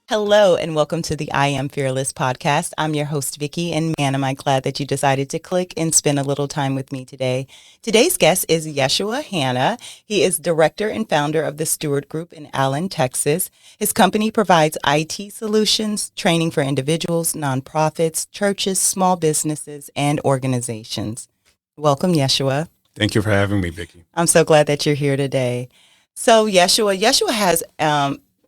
Hello and welcome to the I Am Fearless podcast. I'm your host, Vickie, and man, am I glad that you decided to click and spend a little time with me today. Today's guest is Yeshua Hannah. He is director and founder of the Steward Groupe in Allen, Texas. His company provides IT solutions, training for individuals, nonprofits, churches, small businesses, and organizations. Welcome, Yeshua. Thank you for having me, Vickie. I'm so glad that you're here today. So Yeshua has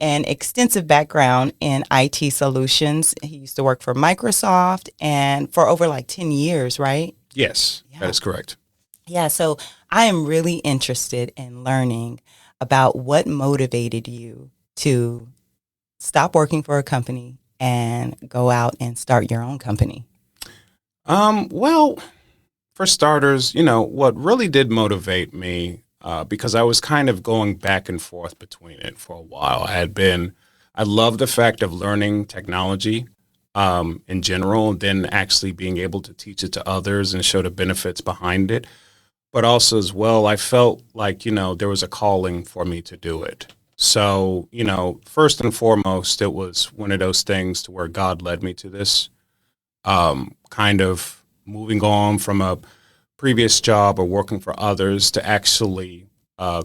an extensive background in IT solutions. He used to work for Microsoft and for over like 10 years, right? Yes, that is correct. Yeah, so I am really interested in learning about what motivated you to stop working for a company and go out and start your own company. Well, for starters, what really did motivate me, because I was kind of going back and forth between it for a while. I love the fact of learning technology in general, then actually being able to teach it to others and show the benefits behind it. But also as well, I felt like, there was a calling for me to do it. So, first and foremost, it was one of those things to where God led me to this, kind of moving on from a previous job or working for others to actually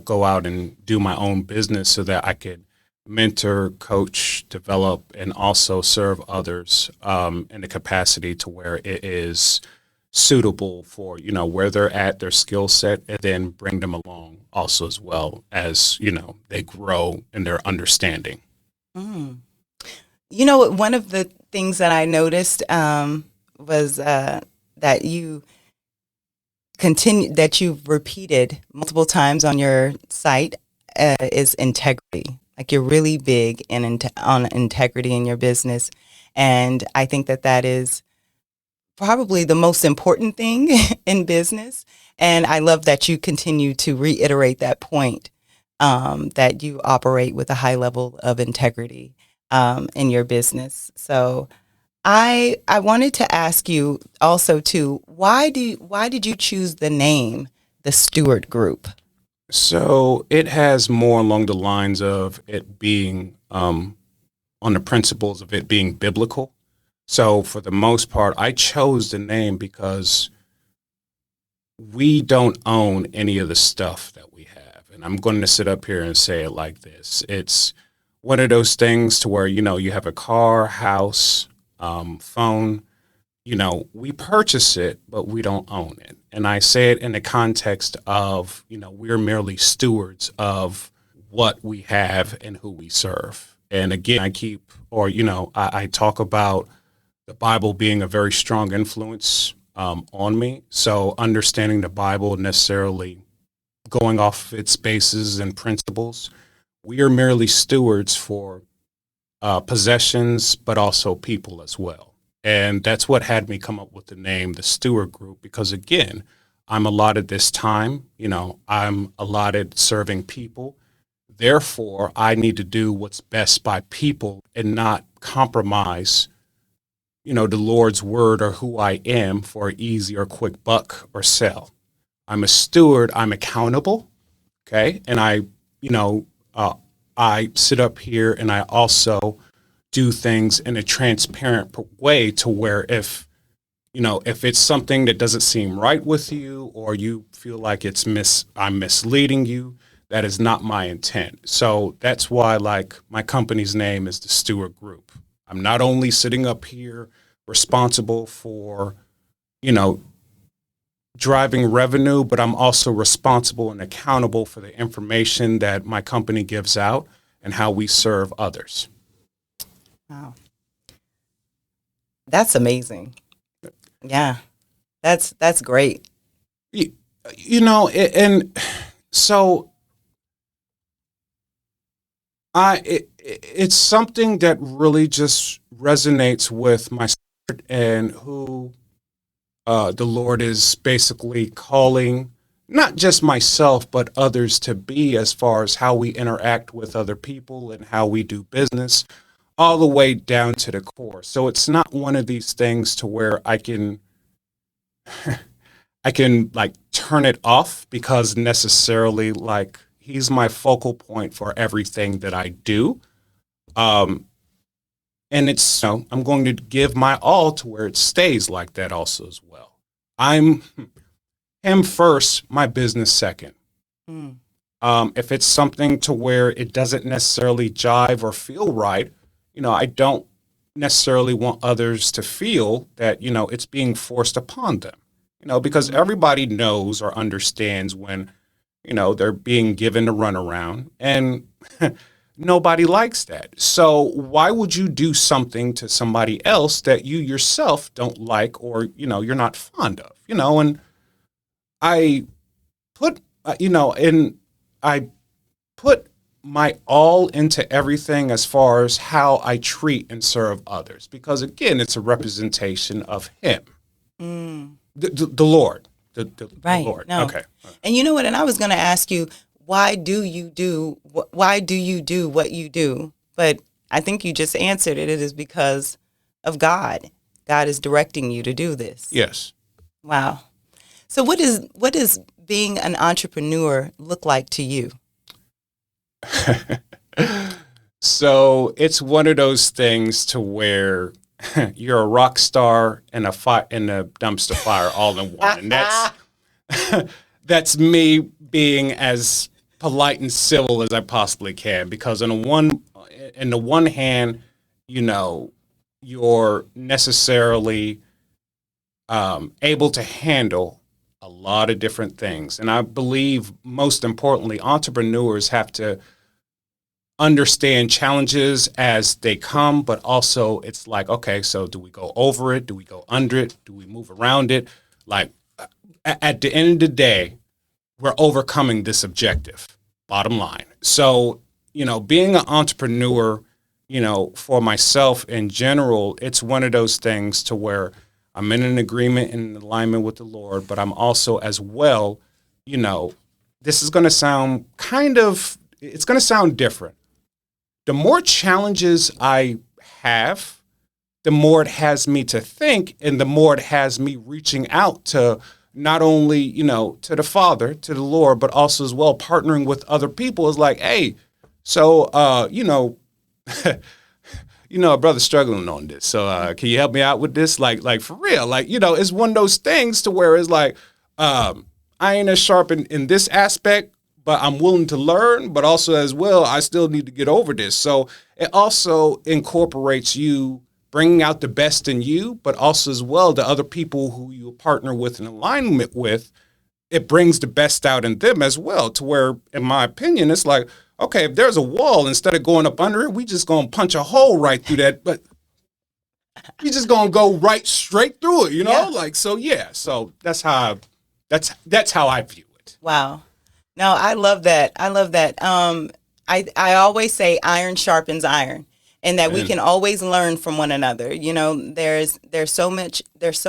go out and do my own business so that I could mentor, coach, develop, and also serve others in the capacity to where it is suitable for, where they're at, their skill set, and then bring them along also as well as, they grow in their understanding. Mm. One of the things that I noticed was that you've repeated multiple times on your site is integrity. Like you're really big on integrity in your business. And I think that is probably the most important thing in business. And I love that you continue to reiterate that point, that you operate with a high level of integrity in your business. So I wanted to ask you also too, why did you choose the name, the Steward Groupe? So it has more along the lines of it being on the principles of it being biblical. So for the most part, I chose the name because we don't own any of the stuff that we have. And I'm going to sit up here and say it like this. It's one of those things to where, you have a car, house, phone, we purchase it, but we don't own it. And I say it in the context of, we're merely stewards of what we have and who we serve. And again, I talk about the Bible being a very strong influence on me. So understanding the Bible, necessarily going off of its bases and principles, we are merely stewards for possessions, but also people as well. And that's what had me come up with the name, the Steward Groupe, because again, I'm allotted this time, I'm allotted serving people. Therefore, I need to do what's best by people and not compromise, the Lord's word or who I am for an easy or quick buck or sell. I'm a steward, I'm accountable, okay? And I sit up here and I also do things in a transparent way to where if it's something that doesn't seem right with you or you feel like I'm misleading you, that is not my intent. So that's why my company's name is the Steward Groupe. I'm not only sitting up here responsible for, driving revenue, but I'm also responsible and accountable for the information that my company gives out and how we serve others. Wow. That's amazing. Yeah. That's great. And so it's something that really just resonates with my spirit and who the Lord is basically calling not just myself, but others to be as far as how we interact with other people and how we do business, all the way down to the core. So it's not one of these things to where I can turn it off because necessarily he's my focal point for everything that I do. And I'm going to give my all to where it stays like that also as well. I'm him first, my business second. Mm. If it's something to where it doesn't necessarily jive or feel right, I don't necessarily want others to feel that, it's being forced upon them, because everybody knows or understands when, they're being given a runaround, and nobody likes that. So why would you do something to somebody else that you yourself don't like or, you're not fond of, and I put, I put my all into everything as far as how I treat and serve others, because again, it's a representation of Him, the Lord, the Right. Lord. No. Okay. And you know what? And I was going to ask you, why do you do what you do? But I think you just answered it. It is because of God. God is directing you to do this. Yes. Wow. So what does being an entrepreneur look like to you? So it's one of those things to where you're a rock star and a dumpster fire all in one, and that's me being as polite and civil as I possibly can. Because in the one hand, you're necessarily able to handle a lot of different things, and I believe most importantly, entrepreneurs have to understand challenges as they come, but also it's like, okay, so do we go over it? Do we go under it? Do we move around it? Like at the end of the day, we're overcoming this objective, bottom line. So, being an entrepreneur, for myself in general, it's one of those things to where I'm in an agreement and alignment with the Lord, but I'm also as well, this is going to sound it's going to sound different. The more challenges I have, the more it has me to think, and the more it has me reaching out to not only, to the Father, to the Lord, but also as well partnering with other people. Is like, hey, so, a brother's struggling on this. So can you help me out with this? Like for real, it's one of those things to where it's like, I ain't as sharp in this aspect, but I'm willing to learn, but also as well, I still need to get over this. So it also incorporates you bringing out the best in you, but also as well the other people who you partner with in alignment with, it brings the best out in them as well, to where, in my opinion, it's like, okay, if there's a wall, instead of going up under it, we just going to punch a hole right through that, but we just going to go right straight through it, Yeah. So that's how I view it. Wow. No, I love that. I always say iron sharpens iron, and that we can always learn from one another. There's so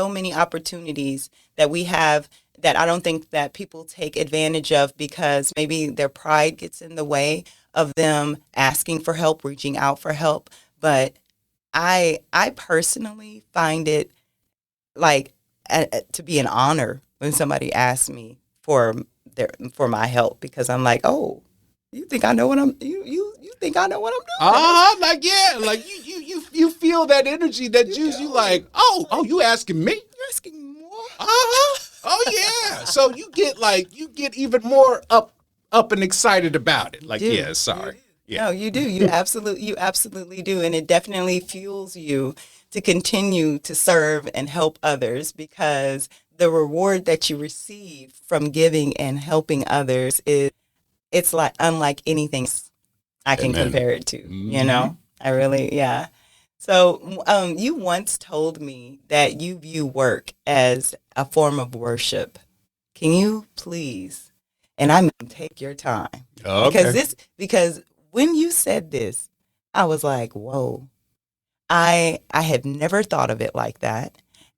many opportunities that we have that I don't think that people take advantage of, because maybe their pride gets in the way of them asking for help, reaching out for help. But I personally find it like to be an honor when somebody asks me for my help, because I'm like, oh, you think I know what I'm you think I know what I'm doing? You feel that energy, that juice. You like, oh, you asking me? You're asking more. Oh yeah. So you get even more up and excited about it. Like, do. yeah, sorry. Yeah. No, you do. You absolutely do, and it definitely fuels you to continue to serve and help others, because the reward that you receive from giving and helping others it's like unlike anything I can compare it to. Mm-hmm. I really, yeah. So you once told me that you view work as a form of worship. Can you please, and I mean take your time, Okay. because when you said this, I was like, whoa, I have never thought of it like that,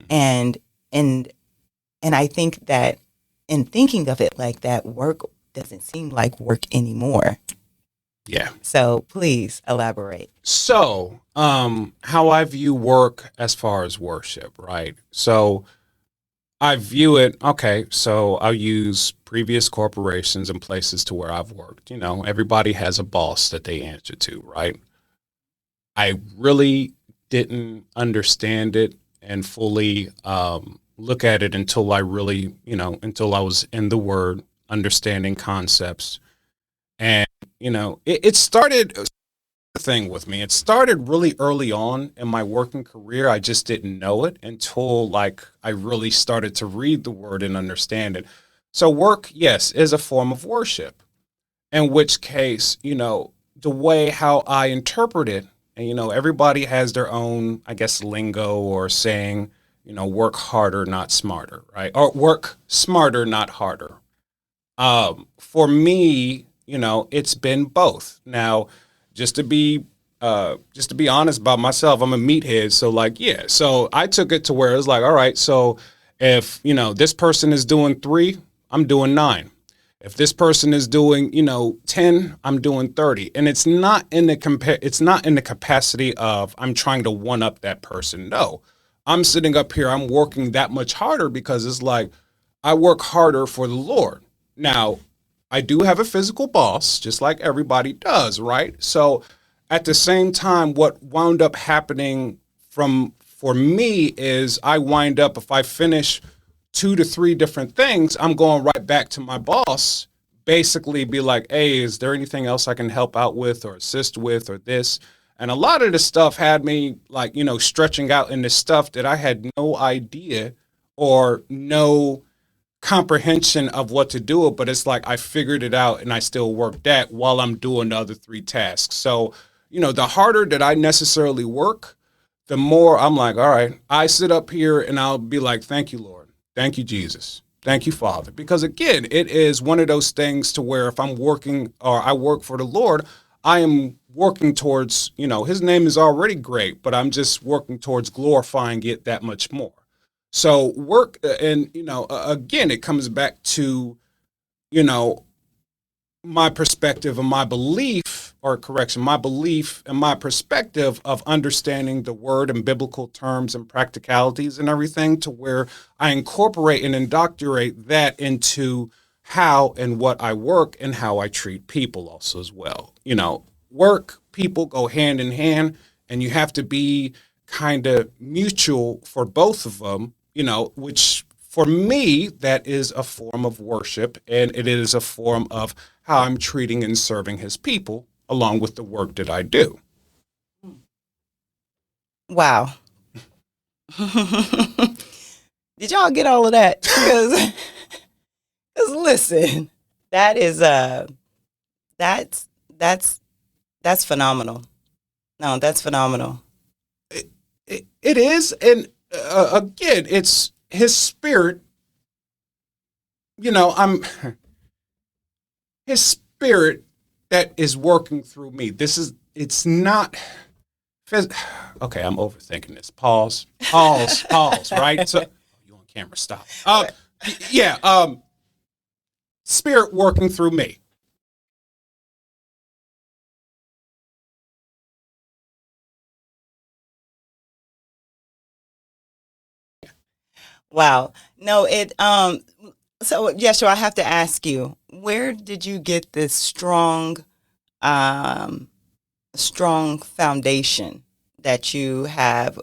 and and I think that in thinking of it like that, work doesn't seem like work anymore. Yeah. So please elaborate. So, how I view work as far as worship, right? So I view it, okay, so I'll use previous corporations and places to where I've worked. Everybody has a boss that they answer to, right? I really didn't understand it and fully look at it until I really, until I was in the Word, understanding concepts. And, it started the thing with me. It started really early on in my working career. I just didn't know it until I really started to read the Word and understand it. So work, yes, is a form of worship, in which case, the way how I interpret it, and, everybody has their own, I guess, lingo or saying, work harder, not smarter, right? Or work smarter, not harder. For me, it's been both. Now, just to be honest about myself, I'm a meathead. So so I took it to where it's all right, so if, this person is doing 3, I'm doing 9. If this person is doing, 10, I'm doing 30. And it's not in the capacity of I'm trying to one up that person. No, I'm sitting up here, I'm working that much harder because it's I work harder for the Lord. Now, I do have a physical boss, just like everybody does, right? So at the same time, what wound up happening for me is I wind up, if I finish 2 to 3 different things, I'm going right back to my boss, basically be like, hey, is there anything else I can help out with or assist with or this? And a lot of the stuff had me stretching out into stuff that I had no idea or no comprehension of what to do, but it's I figured it out and I still work that while I'm doing the other 3 tasks. So, the harder that I necessarily work, the more I'm all right, I sit up here and I'll be thank you, Lord. Thank you, Jesus. Thank you, Father. Because again, it is one of those things to where if I'm working or I work for the Lord, I am working towards, his name is already great, but I'm just working towards glorifying it that much more. So work, and, again, it comes back to, my perspective and my belief, my belief and my perspective of understanding the Word and biblical terms and practicalities and everything, to where I incorporate and indoctrinate that into how and what I work and how I treat people also as well. Work, people go hand in hand, and you have to be kind of mutual for both of them, which for me, that is a form of worship, and it is a form of how I'm treating and serving his people along with the work that I do. Wow. Did y'all get all of that? Because listen, that is that's phenomenal. No, that's phenomenal. It is, and again, it's his spirit. His spirit that is working through me. It's not. Okay, I'm overthinking this. Pause, right? So you on camera, stop. Spirit working through me. Wow. No, so Yeshua, I have to ask you, where did you get this strong foundation that you have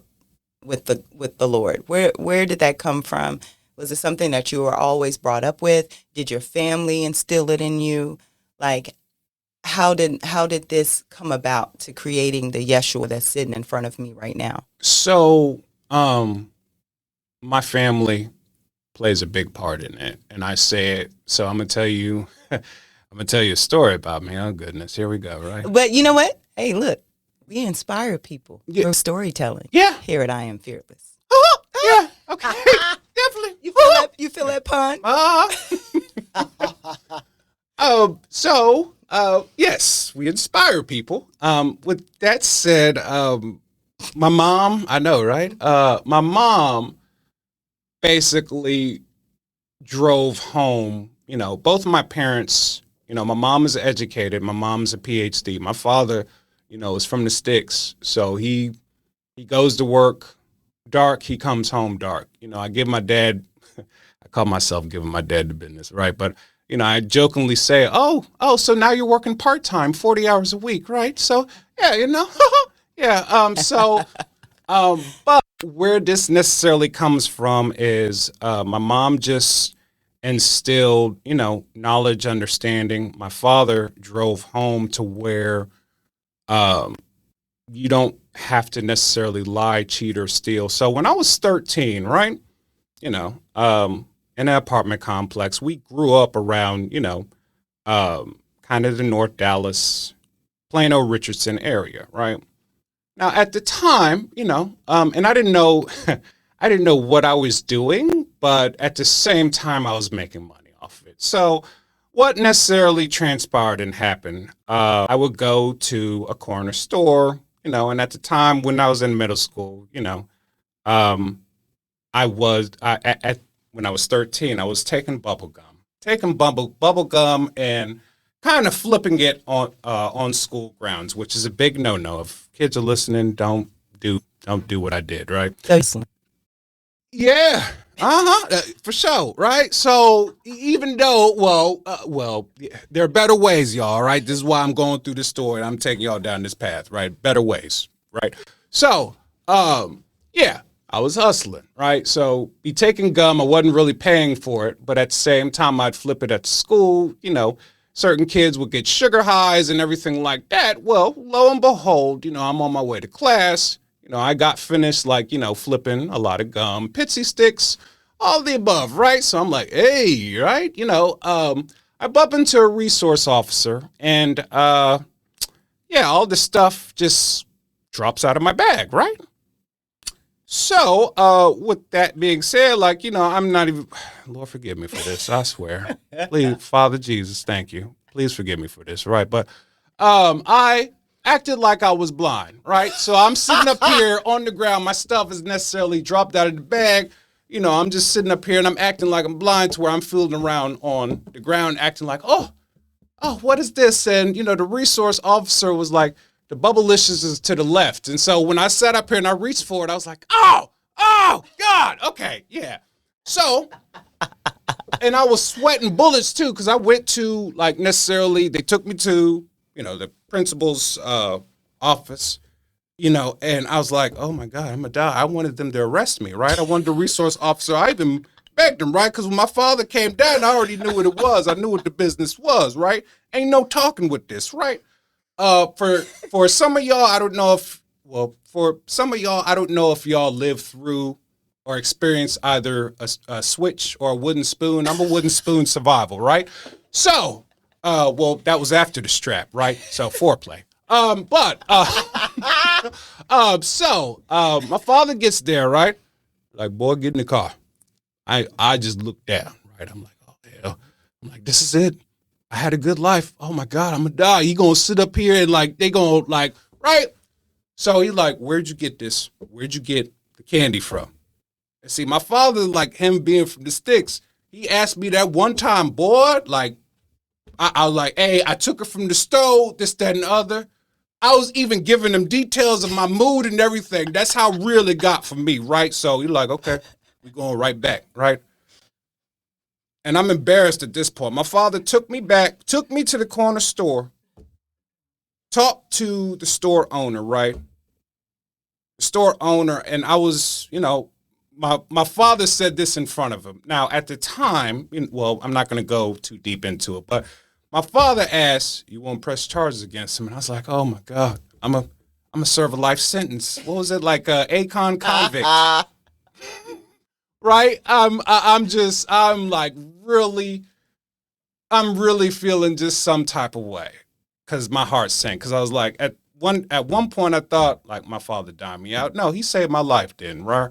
with the Lord? Where did that come from? Was it something that you were always brought up with? Did your family instill it in you? How did this come about to creating the Yeshua that's sitting in front of me right now? So, my family plays a big part in it, and I say it. So I'm gonna tell you a story about me. Oh goodness, here we go. Right, but you know what? Hey, look, we inspire people through storytelling. Yeah, here at I Am Fearless. Yeah, okay, definitely. You feel that pun? Yes, we inspire people. With that said, my mom, I know, right? My mom basically drove home, both of my parents, my mom is educated. My mom's a PhD. My father, is from the sticks. So he goes to work dark. He comes home dark. I give my dad, I call myself giving my dad the business, right? But, I jokingly say, oh, so now you're working part-time, 40 hours a week, right? So, yeah, yeah. So But where this necessarily comes from is my mom just instilled, knowledge, understanding. My father drove home to where um, you don't have to necessarily lie, cheat, or steal. So when I was 13, right, in an apartment complex, we grew up around, kind of the North Dallas, Plano, Richardson area, right? Now, at the time, and I didn't know, I didn't know what I was doing, but at the same time, I was making money off of it. So, what necessarily transpired and happened? I would go to a corner store, and at the time when I was in middle school, um, when I was 13, I was taking bubble gum and kind of flipping it on school grounds, which is a big no-no. If kids are listening, don't do what I did, right? Yeah, for sure, right? So even though, there are better ways, y'all, right? This is why I'm going through this story. I'm taking y'all down this path, right? Better ways, right? So, yeah, I was hustling, right? So be taking gum, I wasn't really paying for it, but at the same time, I'd flip it at school, certain kids would get sugar highs and everything like that. Well, lo and behold, I'm on my way to class. I got finished flipping a lot of gum, pitsy sticks, all the above, right? So I'm like, hey, right? I bump into a resource officer and, all this stuff just drops out of my bag, right? So, with that being said, I'm not even, Lord, forgive me for this, I swear. Please, Father Jesus, thank you. Please forgive me for this, right? But I acted like I was blind, right? So I'm sitting up here on the ground. My stuff is necessarily dropped out of the bag. I'm just sitting up here and I'm acting like I'm blind to where I'm fooling around on the ground, acting like, oh, what is this? And, the resource officer was like, the Bubblicious is to the left. And so when I sat up here and I reached for it, I was like, oh, God, okay, yeah. So, and I was sweating bullets too, because I went to they took me to, the principal's office, and I was like, oh my God, I'm gonna die. I wanted them to arrest me, right? I wanted the resource officer. I even begged him, right? Because when my father came down, I already knew what it was. I knew what the business was, right? Ain't no talking with this, right? For some of y'all, I don't know if y'all lived through or experienced either a switch or a wooden spoon. I'm a wooden spoon survival, right? So, that was after the strap, right? So foreplay. My father gets there, right? Like, boy, get in the car. I just looked down, right? I'm like, oh hell. I'm like, this is it. I had a good life. Oh my God, I'm gonna die. He gonna sit up here and they gonna right? So he like, where'd you get this? Where'd you get the candy from? And see, my father, him being from the sticks, he asked me that one time, boy, I was like, hey, I took it from the stove, this, that, and the other. I was even giving him details of my mood and everything. That's how real it got for me, right? So he like, okay, we going right back, right? And I'm embarrassed at this point. My father took me to the corner store, talked to the store owner, right? The store owner, and I was, my father said this in front of him. Now, at the time, I'm not going to go too deep into it, but my father asked, you won't press charges against him? And I was like, oh my God, I'm gonna serve a life sentence. What was it, Akon convict? Right? I'm really feeling just some type of way because my heart sank. Because I was like, at one point I thought my father died me out. No, he saved my life then, right?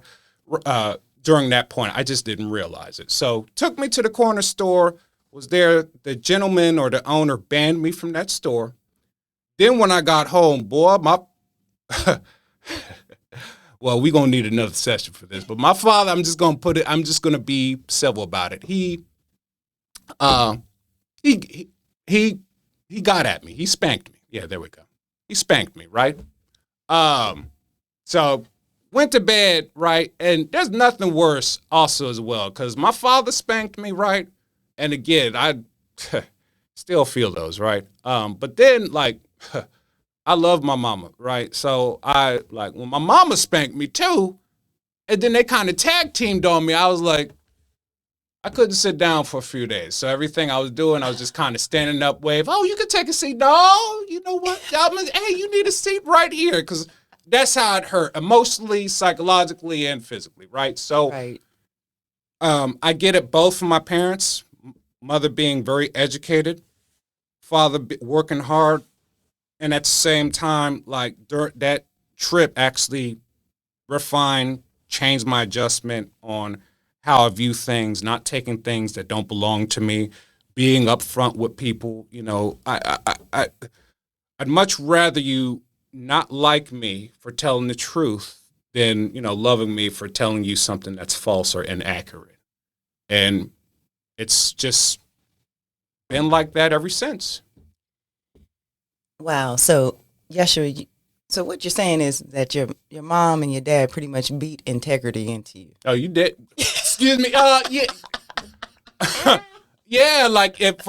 During that point, I just didn't realize it. So took me to the corner store, was there, the gentleman or the owner banned me from that store. Then when I got home, boy, well, we're going to need another session for this. But my father, I'm just going to be civil about it. He got at me. He spanked me. Yeah, there we go. He spanked me, right? So went to bed, right? And there's nothing worse also as well, because my father spanked me, right? And again, I still feel those, right? But then I love my mama, right? So I like when my mama spanked me too, and then they kind of tag teamed on me. I was like, I couldn't sit down for a few days. So everything I was doing, I was just kind of standing up, wave. Oh, you can take a seat. No, you know what? Hey, you need a seat right here, because that's how it hurt emotionally, psychologically, and physically, right? So, Right. I get it both from my parents. Mother being very educated, father working hard, and at the same time, like that trip actually refined, changed my adjustment on how I view things, not taking things that don't belong to me, being upfront with people. You know, I'd much rather you not like me for telling the truth than, loving me for telling you something that's false or inaccurate. And it's just been like that ever since. Wow. So, Yeshua, so what you're saying is that your mom and your dad pretty much beat integrity into you. Oh, you did? Excuse me. Yeah. Yeah, like if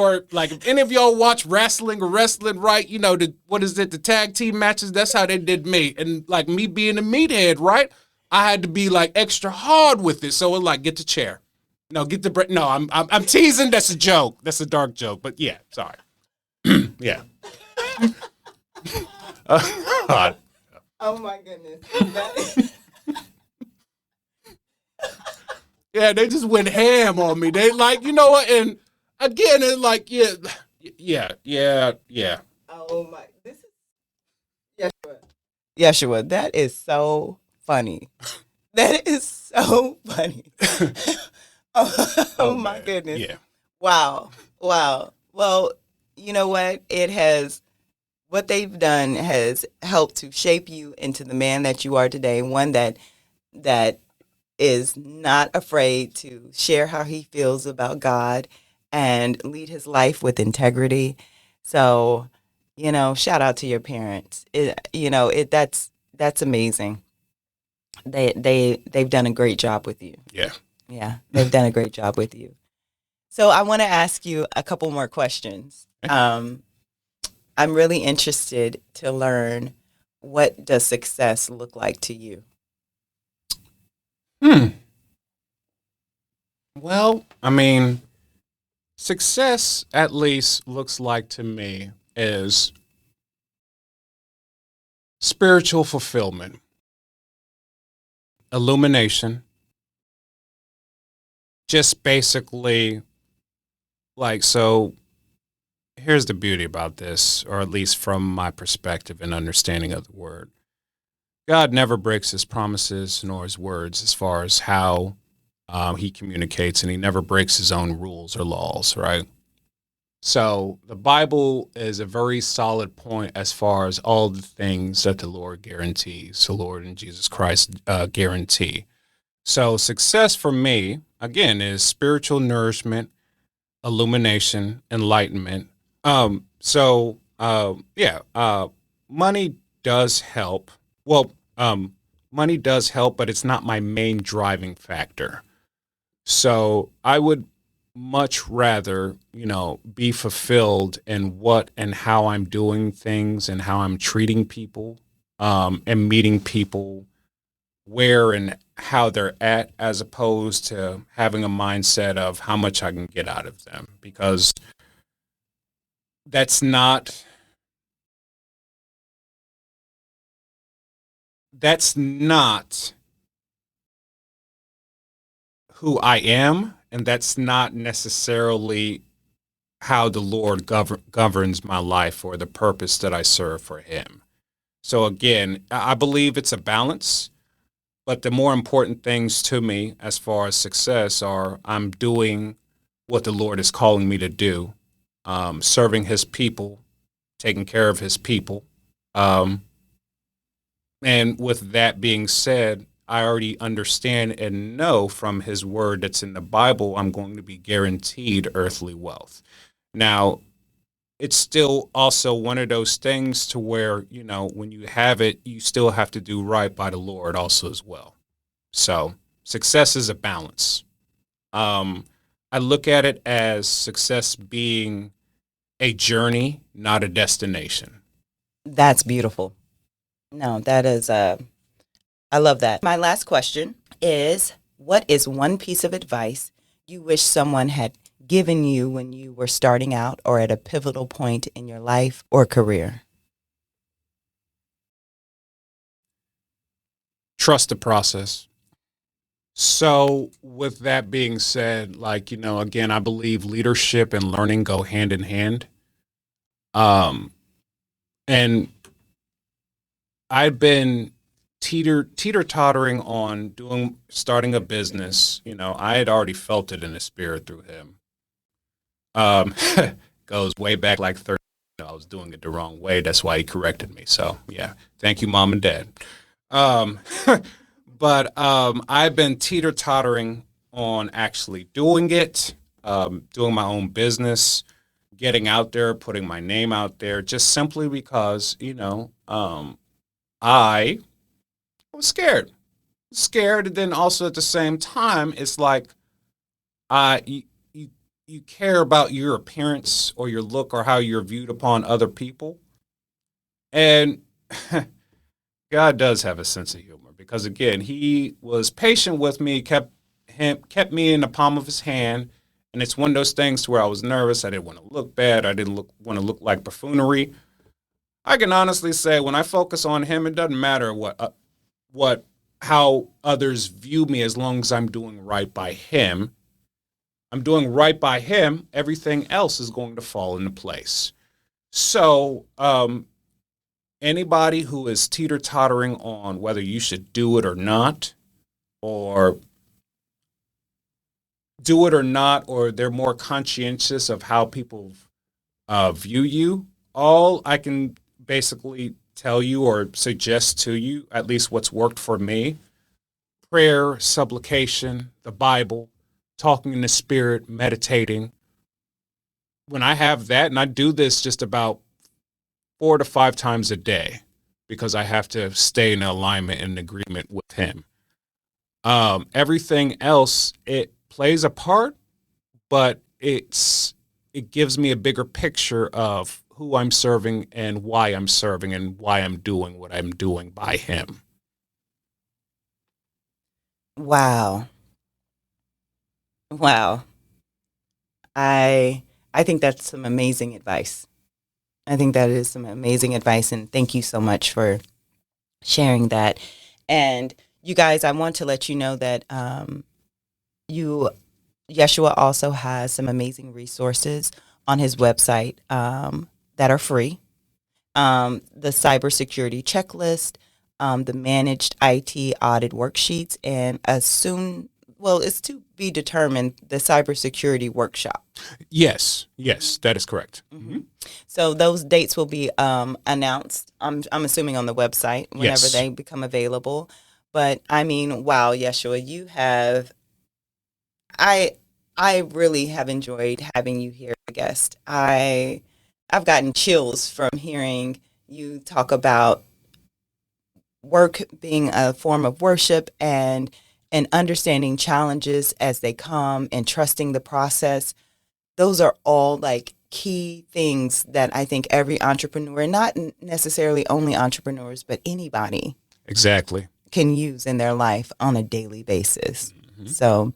any of y'all watch wrestling or wrestling, right? You know, the tag team matches, that's how they did me. And like me being a meathead, right? I had to be like extra hard with it. So it like, get the chair. No, get the bread. No, I'm teasing. That's a joke. That's a dark joke. But yeah, sorry. Yeah. Oh my goodness. Yeah, they just went ham on me. They like, you know what? And again, it's like, yeah. Oh my, this is Yeshua. That is so funny. That is so funny. Oh my goodness. Yeah. Wow. Well, you know what? What they've done has helped to shape you into the man that you are today, one that is not afraid to share how he feels about God and lead his life with integrity. So, shout out to your parents. That's amazing. They've done a great job with you. Yeah. Yeah, they've done a great job with you. So I want to ask you a couple more questions. I'm really interested to learn, what does success look like to you? Well, I mean, success at least looks like to me is spiritual fulfillment, illumination, just basically so here's the beauty about this, or at least from my perspective and understanding of the word. God never breaks his promises nor his words as far as how he communicates, and he never breaks his own rules or laws, right? So the Bible is a very solid point as far as all the things that the Lord guarantees, the Lord and Jesus Christ guarantee. So success for me, again, is spiritual nourishment, illumination, enlightenment. Money does help. Well, money does help, but it's not my main driving factor. So I would much rather, be fulfilled in what and how I'm doing things and how I'm treating people, and meeting people where and how they're at, as opposed to having a mindset of how much I can get out of them, because that's not who I am, and that's not necessarily how the Lord governs my life or the purpose that I serve for him. So again, I believe it's a balance. But the more important things to me as far as success are, I'm doing what the Lord is calling me to do, serving his people, taking care of his people. And with that being said, I already understand and know from his word that's in the Bible, I'm going to be guaranteed earthly wealth. Now, it's still also one of those things to where, when you have it, you still have to do right by the Lord also as well. So success is a balance. I look at it as success being a journey, not a destination. That's beautiful. No, that is, I love that. My last question is, what is one piece of advice you wish someone had given you when you were starting out or at a pivotal point in your life or career? Trust the process. So, with that being said, like, again, I believe leadership and learning go hand in hand. Um, and I've been teeter-tottering on starting a business. I had already felt it in the spirit through him. Um, Goes way back like 30. I was doing it the wrong way. That's why he corrected me. So, yeah, thank you, Mom and Dad. Um, but I've been teeter-tottering on actually doing it, doing my own business, getting out there, putting my name out there, just simply because, I was scared. Scared, and then also at the same time, it's like you care about your appearance or your look or how you're viewed upon other people. And God does have a sense of humor because, again, he was patient with me, kept me in the palm of his hand. And it's one of those things to where I was nervous. I didn't want to look bad. I didn't want to look like buffoonery. I can honestly say when I focus on him, it doesn't matter how others view me as long as I'm doing right by him. I'm doing right by him. Everything else is going to fall into place. So, anybody who is teeter-tottering on whether you should do it or not, or they're more conscientious of how people view you, all I can basically tell you or suggest to you, at least what's worked for me, prayer, supplication, the Bible, talking in the spirit, meditating. When I have that, and I do this just about 4 to 5 times a day because I have to stay in alignment and agreement with him. Everything else, it plays a part, but it gives me a bigger picture of who I'm serving and why I'm serving and why I'm doing what I'm doing by him. Wow. Wow. I think that's some amazing advice. I think that is some amazing advice, and thank you so much for sharing that. And you guys, I want to let you know that Yeshua also has some amazing resources on his website that are free. The cybersecurity checklist, the managed IT audit worksheets, and it's to be determined, the cybersecurity workshop. Yes, that is correct. Mm-hmm. So those dates will be announced, I'm assuming, on the website whenever they become available. But I mean, wow, Yeshua, you have, I really have enjoyed having you here as a guest. I've gotten chills from hearing you talk about work being a form of worship and understanding challenges as they come and trusting the process. Those are all like key things that I think every entrepreneur, not necessarily only entrepreneurs, but anybody exactly can use in their life on a daily basis. Mm-hmm. So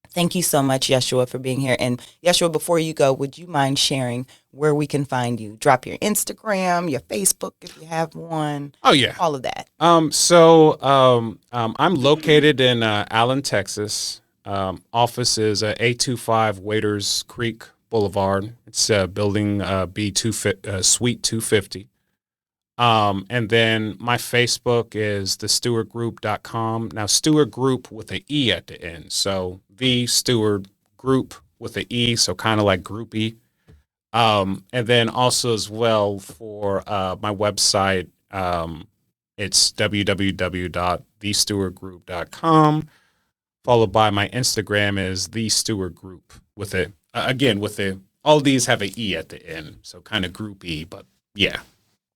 thank you so much, Yeshua, for being here. And Yeshua, before you go, would you mind sharing where we can find you? Drop your Instagram, your Facebook, if you have one. Oh, yeah. All of that. I'm located in Allen, Texas. Office is 825 Waiters Creek Boulevard. It's building Suite 250. And then my Facebook is thestewardgroupe.com. Now, Steward Groupe with an E at the end. So the Steward Groupe with an E, so kind of like groupie. And then also as well for my website, it's www.thestewardgroupe.com. Followed by my Instagram is the Steward Groupe with it. All these have an E at the end, so kind of groupie, but yeah.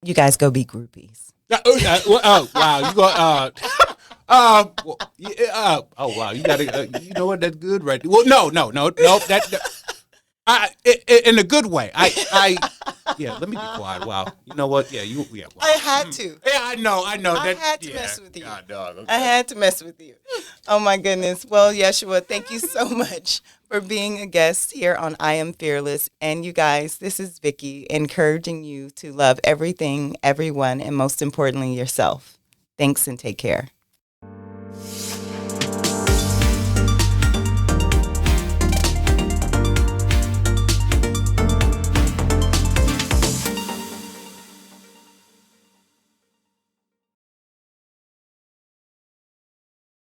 You guys go be groupies. Oh wow, you go. Oh wow, you gotta. You know what? That's good, right? Well, no. That in a good way. Let me be quiet. Wow. You know what? Yeah, wow. I had to. Yeah, I know. I had to mess with you. God, dog. Okay. I had to mess with you. Oh, my goodness. Well, Yeshua, thank you so much for being a guest here on I Am Fearless. And you guys, this is Vickie encouraging you to love everything, everyone, and most importantly, yourself. Thanks and take care.